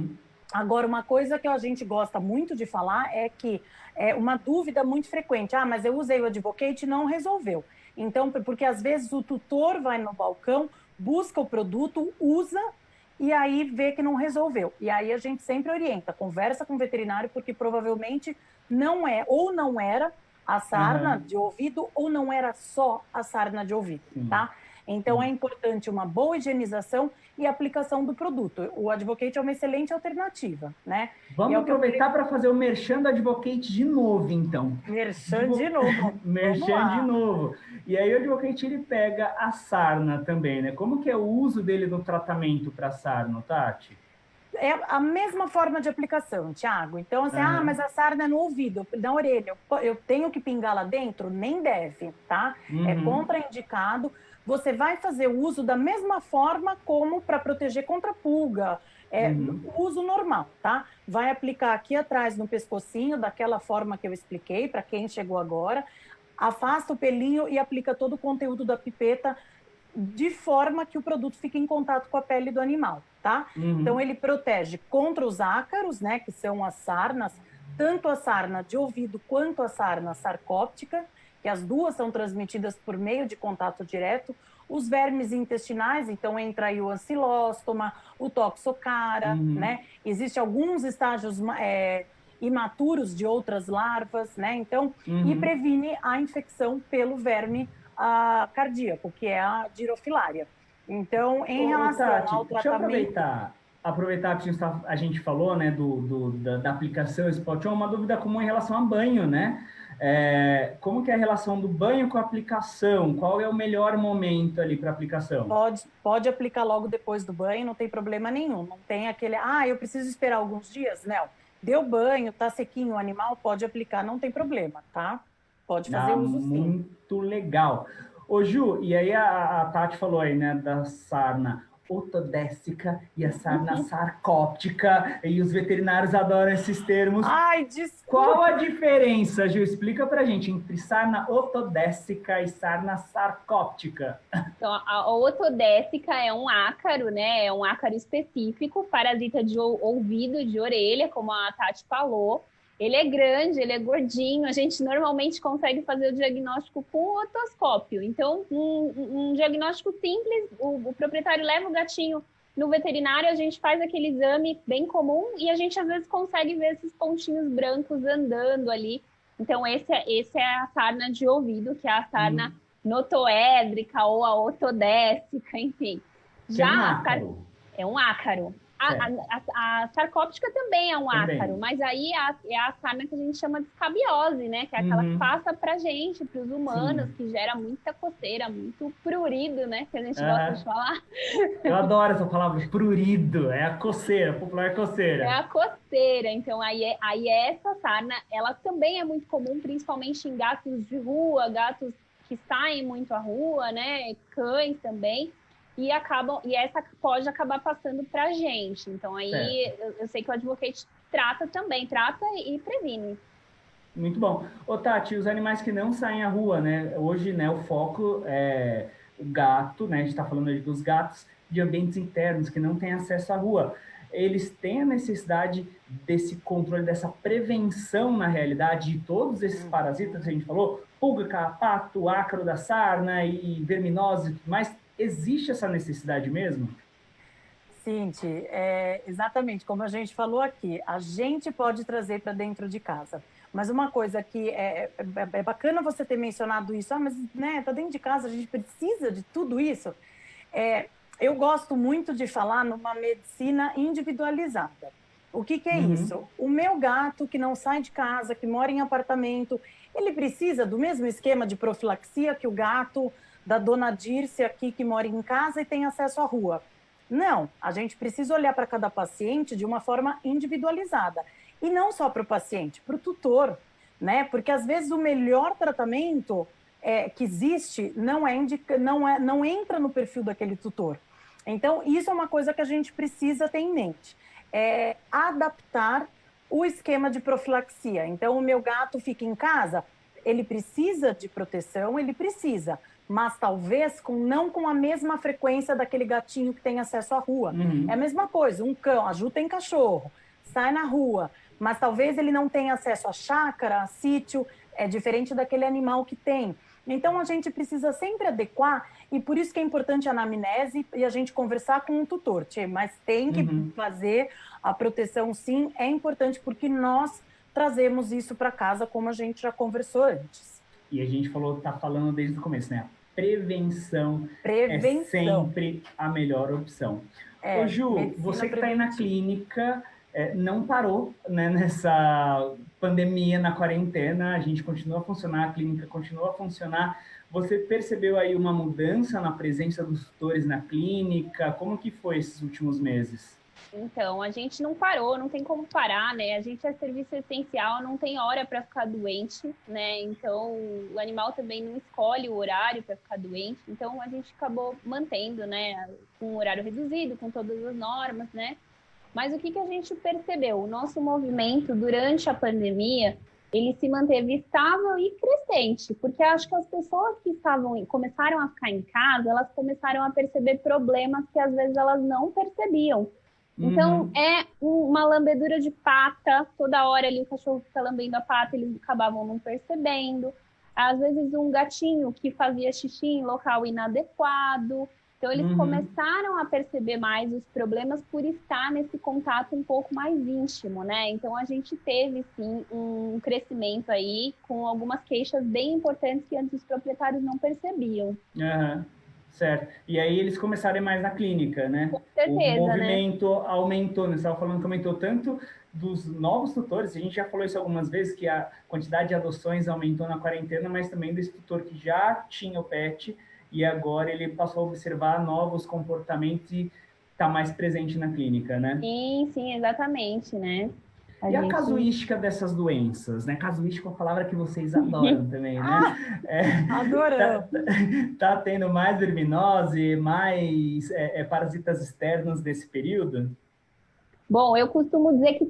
Agora, uma coisa que a gente gosta muito de falar é que é uma dúvida muito frequente. Ah, mas eu usei o Advocate e não resolveu. Então, porque às vezes o tutor vai no balcão, busca o produto, usa e aí vê que não resolveu. E aí a gente sempre orienta, conversa com o veterinário, porque provavelmente não é ou não era a sarna de ouvido ou não era só a sarna de ouvido, tá? Então é importante uma boa higienização e aplicação do produto. O Advocate é uma excelente alternativa, né?
Vamos aproveitar para fazer o merchan do Advocate de novo, então.
Merchan de novo.
Merchan de novo. E aí o Advocate, ele pega a sarna também, né? Como que é o uso dele no tratamento para sarna, Tati?
É a mesma forma de aplicação, Thiago. Então, assim, mas a sarna é no ouvido, na orelha. Eu tenho que pingar lá dentro? Nem deve, tá? É contraindicado. Você vai fazer o uso da mesma forma como para proteger contra pulga. Uso normal, tá? Vai aplicar aqui atrás no pescocinho, daquela forma que eu expliquei, para quem chegou agora. Afasta o pelinho e aplica todo o conteúdo da pipeta de forma que o produto fique em contato com a pele do animal, tá? Então, ele protege contra os ácaros, né, que são as sarnas, tanto a sarna de ouvido quanto a sarna sarcóptica, que as duas são transmitidas por meio de contato direto, os vermes intestinais, então entra aí o ancilóstoma, o toxocara, né? Existem alguns estágios imaturos de outras larvas, né? Então, e previne a infecção pelo verme cardíaco, que é a girofilária. Então, em relação
Tati,
ao
deixa eu
tratamento...
aproveitar que a gente falou, né, da aplicação Spot On, uma dúvida comum em relação a banho, né? Como que é a relação do banho com a aplicação? Qual é o melhor momento ali para aplicação?
Pode aplicar logo depois do banho, não tem problema nenhum. Não tem aquele, eu preciso esperar alguns dias. Não, deu banho, tá sequinho o animal, pode aplicar, não tem problema, tá? Pode fazer uso sim.
Muito legal. Ô Ju, e aí a Tati falou aí, né, da sarna otodécica e a sarna sarcóptica, e os veterinários adoram esses termos.
Ai, desculpa.
Qual a diferença, Ju? Explica pra gente, entre sarna otodécica e sarna sarcóptica.
Então, a otodécica é um ácaro, né? É um ácaro específico, parasita de ouvido, de orelha, como a Tati falou. Ele é grande, ele é gordinho, a gente normalmente consegue fazer o diagnóstico com o otoscópio. Então, um diagnóstico simples, o proprietário leva o gatinho no veterinário, a gente faz aquele exame bem comum e a gente às vezes consegue ver esses pontinhos brancos andando ali. Então, esse é a sarna de ouvido, que é a sarna notoédrica ou a otodécica, enfim. Já é um ácaro. A sarcóptica também é um ácaro, mas aí é a sarna que a gente chama de escabiose, né? Que é aquela que passa pra gente, pros humanos, que gera muita coceira, muito prurido, né? Que a gente gosta de falar.
Eu adoro essa palavra, prurido. É a coceira, a popular coceira.
É a coceira. Então, aí essa sarna, ela também é muito comum, principalmente em gatos de rua, gatos que saem muito à rua, né? Cães também. E essa pode acabar passando para a gente. Então, aí eu sei que o Advocate trata e previne.
Muito bom. Ô, Tati, os animais que não saem à rua, né? Hoje, né, o foco é o gato, né? A gente está falando aí dos gatos de ambientes internos que não têm acesso à rua. Eles têm a necessidade desse controle, dessa prevenção, na realidade, de todos esses parasitas que a gente falou, pulga, carrapato, ácaro da sarna e verminose e tudo mais. Existe essa necessidade mesmo?
Cinti, exatamente como a gente falou aqui, a gente pode trazer para dentro de casa. Mas uma coisa que é bacana você ter mencionado isso, mas né, tá dentro de casa, a gente precisa de tudo isso. Eu gosto muito de falar numa medicina individualizada. O que é isso? O meu gato que não sai de casa, que mora em apartamento, ele precisa do mesmo esquema de profilaxia que o gato da dona Dirce aqui que mora em casa e tem acesso à rua. Não, a gente precisa olhar para cada paciente de uma forma individualizada. E não só para o paciente, para o tutor, né? Porque às vezes o melhor tratamento que existe não entra no perfil daquele tutor. Então, isso é uma coisa que a gente precisa ter em mente. Adaptar o esquema de profilaxia. Então, o meu gato fica em casa, ele precisa de proteção, ele precisa, mas talvez não com a mesma frequência daquele gatinho que tem acesso à rua. É a mesma coisa, um cão, a Ju tem cachorro. sai na rua, mas talvez ele não tenha acesso a chácara, a sítio, é diferente daquele animal que tem. Então, a gente precisa sempre adequar, e por isso que é importante a anamnese e a gente conversar com um tutor, mas tem que fazer a proteção, sim, é importante, porque nós trazemos isso para casa, como a gente já conversou antes.
E a gente tá falando desde o começo, né? Prevenção é sempre a melhor opção. Ô, Ju, você que está aí na clínica, não parou, né, nessa pandemia, na quarentena, a gente continua a funcionar, a clínica continua a funcionar. Você percebeu aí uma mudança na presença dos tutores na clínica? Como que foi esses últimos meses?
Então, a gente não parou, não tem como parar, né? A gente é serviço essencial, não tem hora para ficar doente, né? Então, o animal também não escolhe o horário para ficar doente. Então, a gente acabou mantendo, né? Com um horário reduzido, com todas as normas, né? Mas o que a gente percebeu? O nosso movimento durante a pandemia, ele se manteve estável e crescente, porque acho que as pessoas que começaram a ficar em casa, elas começaram a perceber problemas que às vezes elas não percebiam. Então, é uma lambedura de pata, toda hora ali o cachorro fica lambendo a pata, eles acabavam não percebendo. Às vezes um gatinho que fazia xixi em local inadequado. Então, eles começaram a perceber mais os problemas por estar nesse contato um pouco mais íntimo, né? Então, a gente teve, sim, um crescimento aí com algumas queixas bem importantes que antes os proprietários não percebiam.
Certo. E aí eles começaram a ir mais na clínica, né?
Com certeza,
o movimento, né, aumentou, né? Você estava falando que aumentou tanto dos novos tutores, a gente já falou isso algumas vezes, que a quantidade de adoções aumentou na quarentena, mas também desse tutor que já tinha o pet e agora ele passou a observar novos comportamentos e está mais presente na clínica, né?
Sim, exatamente, né?
A casuística dessas doenças, né? Casuística é uma palavra que vocês adoram também, né?
Adoramos!
Tá tendo mais verminose, mais parasitas externos desse período?
Bom, eu costumo dizer que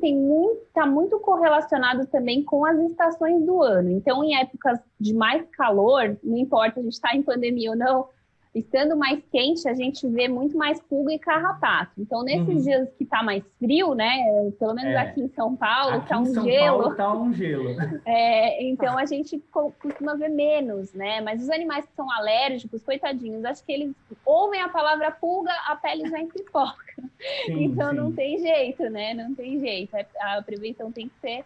tá muito correlacionado também com as estações do ano. Então, em épocas de mais calor, não importa a gente está em pandemia ou não, estando mais quente, a gente vê muito mais pulga e carrapato. Então, nesses dias que tá mais frio, né? Pelo menos aqui em São Paulo, tá um gelo.
Aqui em São Paulo tá um gelo.
Então, a gente costuma ver menos, né? Mas os animais que são alérgicos, coitadinhos, acho que eles ouvem a palavra pulga, a pele já empipoca. Então, não tem jeito, né? Não tem jeito. A prevenção tem que ser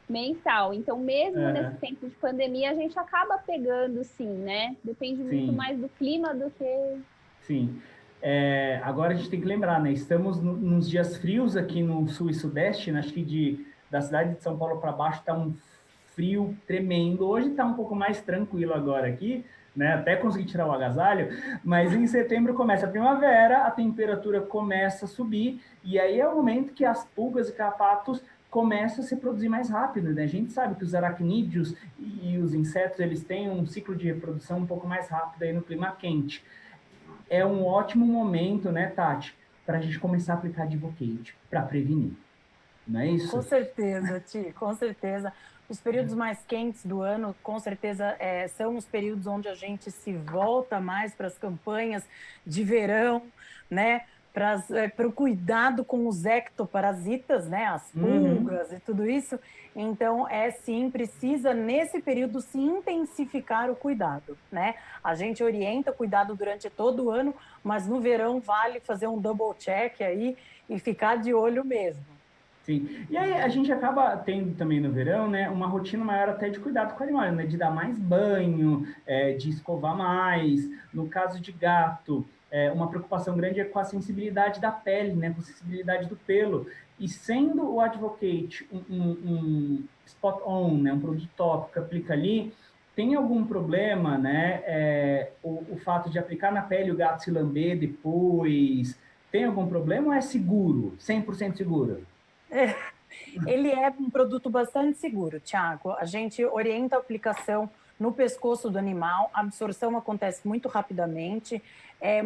mensal. Então, mesmo nesse tempo de pandemia, a gente acaba pegando, sim, né? Depende muito mais do clima do que...
Sim. Agora a gente tem que lembrar, né? Estamos nos dias frios aqui no sul e sudeste, né? Acho que da cidade de São Paulo para baixo está um frio tremendo. Hoje está um pouco mais tranquilo agora aqui, né? Até consegui tirar o agasalho, mas em setembro começa a primavera, a temperatura começa a subir, e aí é o momento que as pulgas e carrapatos começa a se produzir mais rápido, né? A gente sabe que os aracnídeos e os insetos, eles têm um ciclo de reprodução um pouco mais rápido aí no clima quente. É um ótimo momento, né, Tati, para a gente começar a aplicar Advocate, para prevenir. Não é isso?
Com certeza, Ti, com certeza. Os períodos mais quentes do ano, com certeza, são os períodos onde a gente se volta mais para as campanhas de verão, né? Para o cuidado com os ectoparasitas, né? As pulgas e tudo isso. Então, sim, precisa, nesse período, se intensificar o cuidado, né? A gente orienta o cuidado durante todo o ano, mas no verão vale fazer um double check aí e ficar de olho mesmo.
Sim. E aí a gente acaba tendo também no verão, né, uma rotina maior até de cuidado com o animal, né? De dar mais banho, de escovar mais. No caso de gato, uma preocupação grande é com a sensibilidade da pele, né? Com a sensibilidade do pelo. E sendo o Advocate um spot-on, né? Um produto tópico que aplica ali, tem algum problema, né? O fato de aplicar na pele e o gato se lamber depois, tem algum problema ou é seguro, 100% seguro?
Ele é um produto bastante seguro, Thiago. A gente orienta a aplicação no pescoço do animal, a absorção acontece muito rapidamente.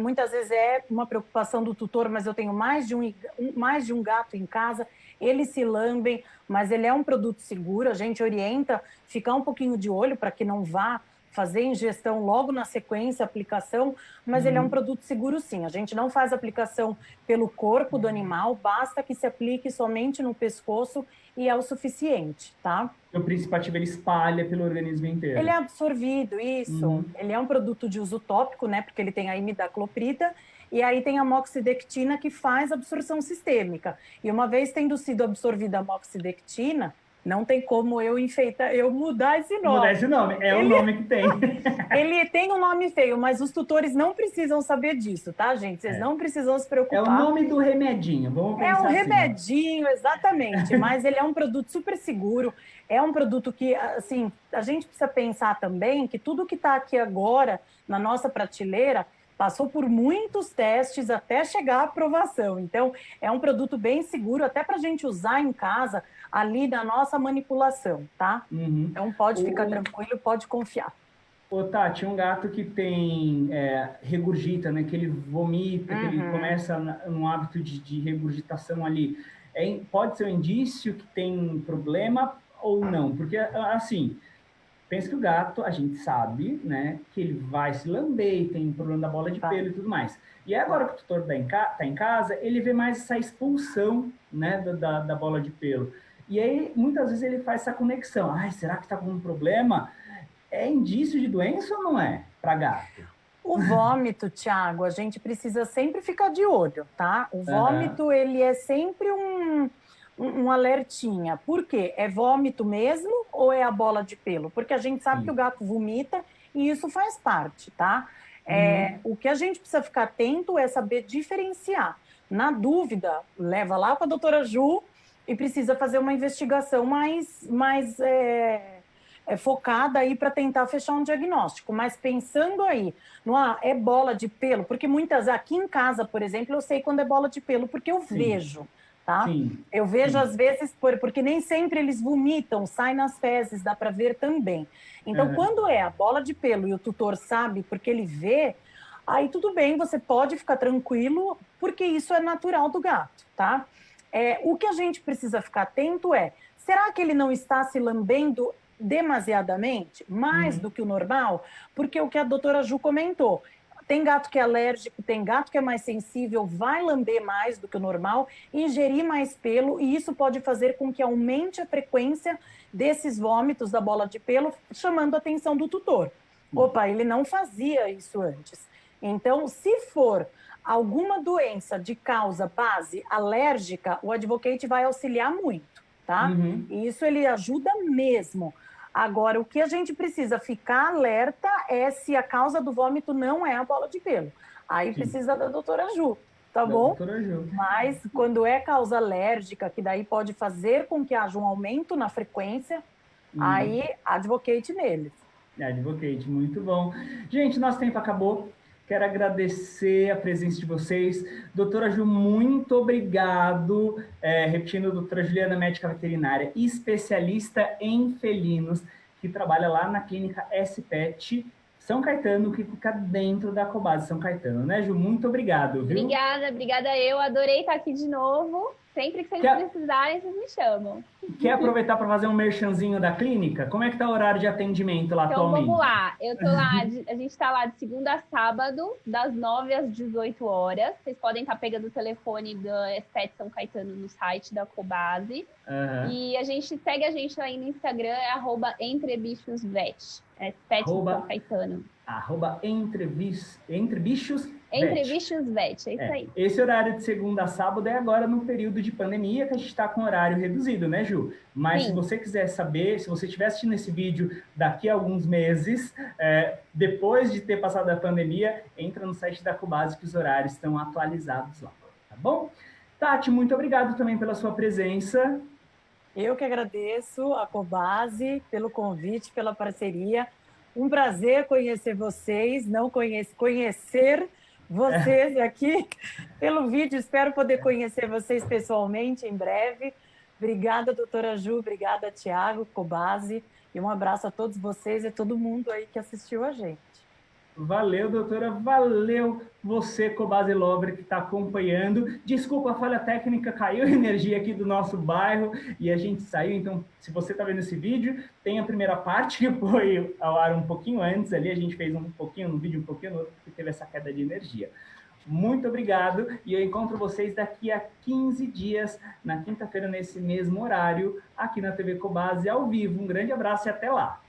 Muitas vezes é uma preocupação do tutor, mas eu tenho mais de um gato em casa, eles se lambem, mas ele é um produto seguro. A gente orienta ficar um pouquinho de olho para que não vá fazer ingestão logo na sequência, aplicação, mas ele é um produto seguro sim. A gente não faz aplicação pelo corpo do animal, basta que se aplique somente no pescoço e é o suficiente, tá?
O princípio ativo ele espalha pelo organismo inteiro.
Ele é absorvido, isso. Ele é um produto de uso tópico, né? Porque ele tem a imidacloprid e aí tem a moxidectina que faz absorção sistêmica. E uma vez tendo sido absorvida a moxidectina, não tem como eu mudar esse nome.
Mudar esse nome, o nome que tem.
Ele tem um nome feio, mas os tutores não precisam saber disso, tá, gente? Vocês não precisam se preocupar.
É o nome do remedinho, vamos pensar
um
assim.
remedinho, exatamente, mas ele é um produto super seguro, é um produto que, assim, a gente precisa pensar também que tudo que está aqui agora na nossa prateleira passou por muitos testes até chegar à aprovação. Então, é um produto bem seguro, até para a gente usar em casa, ali na nossa manipulação, tá? Então, pode ficar tranquilo, pode confiar.
Ô, Tati, um gato que tem regurgita, né? Que ele vomita, que ele começa num hábito de regurgitação ali. Pode ser um indício que tem problema ou não? Porque, assim, pensa que o gato, a gente sabe, né? Que ele vai se lamber e tem problema da bola de pelo e tudo mais. E agora que o tutor tá em casa, ele vê mais essa expulsão, né? Da bola de pelo. E aí, muitas vezes, ele faz essa conexão. Ai, será que tá com um problema? É indício de doença ou não é para gato?
O vômito, Thiago, a gente precisa sempre ficar de olho, tá? O vômito, ele é sempre um alertinha. Por quê? É vômito mesmo ou é a bola de pelo? Porque a gente sabe que o gato vomita e isso faz parte, tá? O que a gente precisa ficar atento é saber diferenciar. Na dúvida, leva lá para a doutora Ju e precisa fazer uma investigação mais focada aí para tentar fechar um diagnóstico. Mas pensando aí, é bola de pelo? Porque aqui em casa, por exemplo, eu sei quando é bola de pelo, porque eu vejo, tá? Eu vejo às vezes, porque nem sempre eles vomitam, sai nas fezes, dá para ver também. Então, quando é a bola de pelo e o tutor sabe, porque ele vê, aí tudo bem, você pode ficar tranquilo, porque isso é natural do gato, tá? O que a gente precisa ficar atento será que ele não está se lambendo demasiadamente, mais do que o normal? Porque o que a doutora Ju comentou, tem gato que é alérgico, tem gato que é mais sensível, vai lamber mais do que o normal, ingerir mais pelo, e isso pode fazer com que aumente a frequência desses vômitos da bola de pelo, chamando a atenção do tutor. Opa, ele não fazia isso antes. Então, se for alguma doença de causa base alérgica, o Advocate vai auxiliar muito, tá? E isso ele ajuda mesmo. Agora, o que a gente precisa ficar alerta é se a causa do vômito não é a bola de pelo. Aí precisa da doutora Ju, tá bom?
Doutora Ju.
Mas quando é causa alérgica, que daí pode fazer com que haja um aumento na frequência, aí Advocate neles.
Advocate, muito bom. Gente, nosso tempo acabou. Quero agradecer a presença de vocês. Doutora Ju, muito obrigado. Repetindo, doutora Juliana, médica veterinária, especialista em felinos, que trabalha lá na clínica S-Pet São Caetano, que fica dentro da Cobase São Caetano, né, Ju? Muito obrigado, viu?
Obrigada eu. Adorei estar aqui de novo. Sempre que vocês precisarem, vocês me chamam.
Quer aproveitar para fazer um merchanzinho da clínica? Como é que tá o horário de atendimento lá atualmente?
Então, vamos lá. Eu tô lá, a gente está lá de segunda a sábado, das 9 às 18 horas. Vocês podem estar pegando o telefone da S-Pet São Caetano no site da Cobase. E segue a gente aí no Instagram, @entrebichosvet. S-Pet São Caetano.
@entrebichosvet.
Entrebichosvet, é isso aí.
Esse horário de segunda a sábado é agora no período de pandemia, que a gente está com horário reduzido, né, Ju? Mas se você quiser saber, se você estiver assistindo esse vídeo daqui a alguns meses, depois de ter passado a pandemia, entra no site da Cobase que os horários estão atualizados lá, tá bom? Tati, muito obrigado também pela sua presença.
Eu que agradeço a Cobase pelo convite, pela parceria. Um prazer conhecer vocês, conhecer vocês aqui pelo vídeo. Espero poder conhecer vocês pessoalmente em breve. Obrigada, doutora Ju, obrigada, Thiago, Cobase, e um abraço a todos vocês e a todo mundo aí que assistiu a gente.
Valeu, doutora. Valeu você, Cobasi Lover, que está acompanhando. Desculpa, a falha técnica, caiu a energia aqui do nosso bairro e a gente saiu. Então, se você está vendo esse vídeo, tem a primeira parte que foi ao ar um pouquinho antes ali. A gente fez um pouquinho no vídeo, um pouquinho no outro, porque teve essa queda de energia. Muito obrigado e eu encontro vocês daqui a 15 dias, na quinta-feira, nesse mesmo horário, aqui na TV Cobasi, ao vivo. Um grande abraço e até lá!